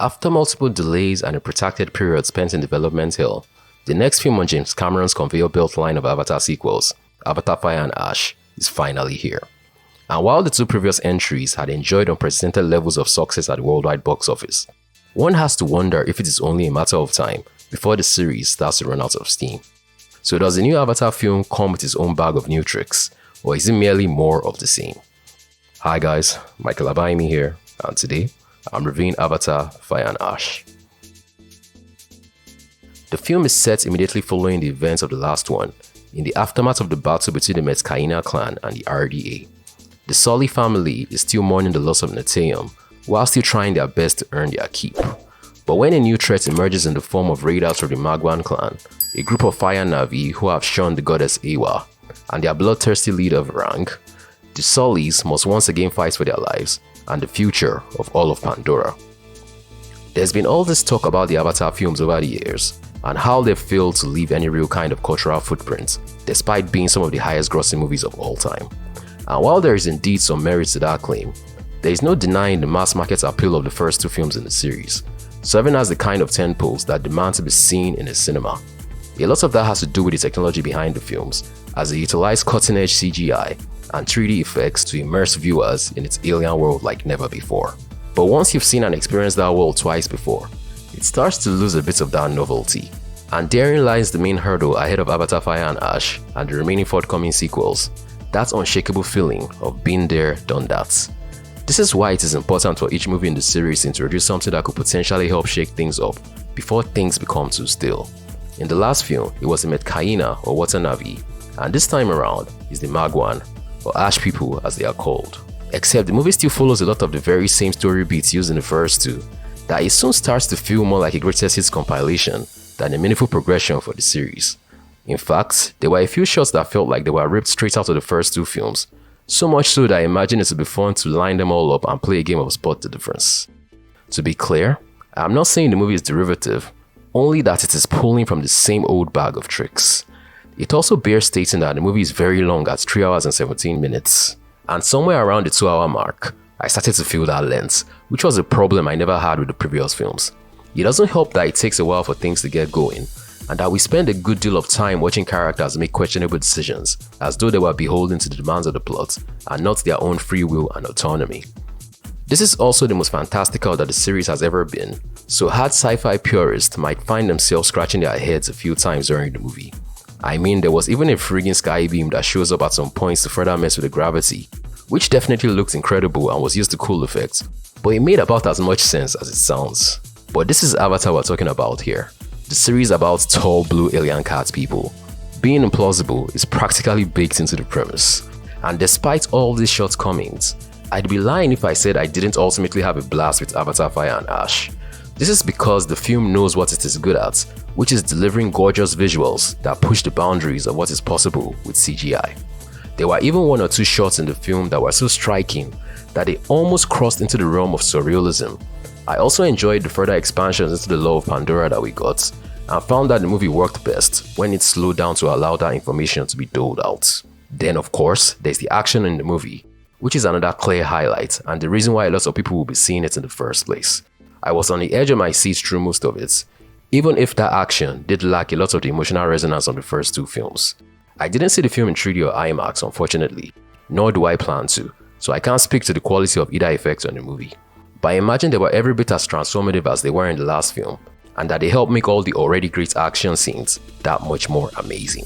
After multiple delays and a protracted period spent in development hell, the next film on James Cameron's conveyor belt line of Avatar sequels, Avatar Fire and Ash, is finally here. And while the two previous entries had enjoyed unprecedented levels of success at the worldwide box office, one has to wonder if it is only a matter of time before the series starts to run out of steam. So does the new Avatar film come with its own bag of new tricks, or is it merely more of the same? Hi guys, Michael Abayomi here, and today I'm reviewing Avatar Fire and Ash. The film is set immediately following the events of the last one, in the aftermath of the battle between the Metkayina clan and the RDA. The Sully family is still mourning the loss of Neteyam, while still trying their best to earn their keep. But when a new threat emerges in the form of raiders from the Magwan clan, a group of fire Na'vi who have shunned the goddess Ewa, and their bloodthirsty leader Varang, the Sullys must once again fight for their lives and the future of all of Pandora. There's been all this talk about the Avatar films over the years, and how they've failed to leave any real kind of cultural footprint, despite being some of the highest grossing movies of all time. And while there is indeed some merit to that claim, there is no denying the mass market appeal of the first two films in the series, serving as the kind of tentpoles that demand to be seen in a cinema. A lot of that has to do with the technology behind the films, as they utilize cutting-edge CGI and 3D effects to immerse viewers in its alien world like never before. But once you've seen and experienced that world twice before, it starts to lose a bit of that novelty. And therein lies the main hurdle ahead of Avatar Fire and Ash and the remaining forthcoming sequels, that unshakable feeling of being there, done that. This is why it is important for each movie in the series to introduce something that could potentially help shake things up before things become too still. In the last film, it was the Metkayina or Water Na'vi, and this time around is the Magwan, or Ash people as they are called. Except the movie still follows a lot of the very same story beats used in the first two, that it soon starts to feel more like a greatest hits compilation than a meaningful progression for the series. In fact, there were a few shots that felt like they were ripped straight out of the first two films, so much so that I imagine it would be fun to line them all up and play a game of spot the difference. To be clear, I'm not saying the movie is derivative, only that it is pulling from the same old bag of tricks. It also bears stating that the movie is very long at 3 hours and 17 minutes, and somewhere around the 2-hour mark, I started to feel that length, which was a problem I never had with the previous films. It doesn't help that it takes a while for things to get going, and that we spend a good deal of time watching characters make questionable decisions, as though they were beholden to the demands of the plot, and not their own free will and autonomy. This is also the most fantastical that the series has ever been, so hard sci-fi purists might find themselves scratching their heads a few times during the movie. I mean, there was even a friggin' sky beam that shows up at some points to further mess with the gravity, which definitely looked incredible and was used to cool effects, but it made about as much sense as it sounds. But this is Avatar we're talking about here. The series about tall blue alien cat people. Being implausible is practically baked into the premise. And despite all these shortcomings, I'd be lying if I said I didn't ultimately have a blast with Avatar Fire and Ash. This is because the film knows what it is good at, which is delivering gorgeous visuals that push the boundaries of what is possible with CGI. There were even 1 or 2 shots in the film that were so striking that they almost crossed into the realm of surrealism. I also enjoyed the further expansions into the lore of Pandora that we got, and found that the movie worked best when it slowed down to allow that information to be doled out. Then of course, there's the action in the movie, which is another clear highlight and the reason why a lot of people will be seeing it in the first place. I was on the edge of my seat through most of it, even if that action did lack a lot of the emotional resonance of the first two films. I didn't see the film in 3D or IMAX unfortunately, nor do I plan to, so I can't speak to the quality of either effects on the movie. But I imagine they were every bit as transformative as they were in the last film, and that they helped make all the already great action scenes that much more amazing.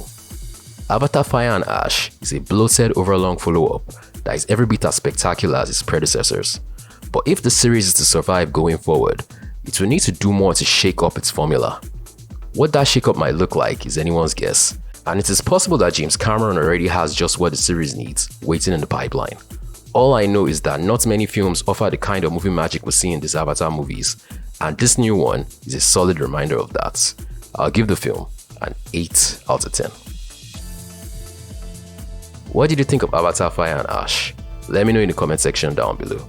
Avatar Fire and Ash is a bloated overlong follow-up that is every bit as spectacular as its predecessors. But if the series is to survive going forward, it will need to do more to shake up its formula. What that shake up might look like is anyone's guess, and it is possible that James Cameron already has just what the series needs waiting in the pipeline. All I know is that not many films offer the kind of movie magic we see in these Avatar movies, and this new one is a solid reminder of that. I'll give the film an 8 out of 10. What did you think of Avatar Fire and Ash? Let me know in the comment section down below.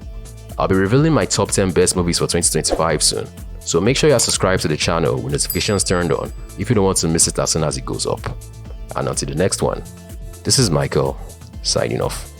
I'll be revealing my top 10 best movies for 2025 soon, so make sure you are subscribed to the channel with notifications turned on if you don't want to miss it as soon as it goes up. And until the next one, this is Michael, signing off.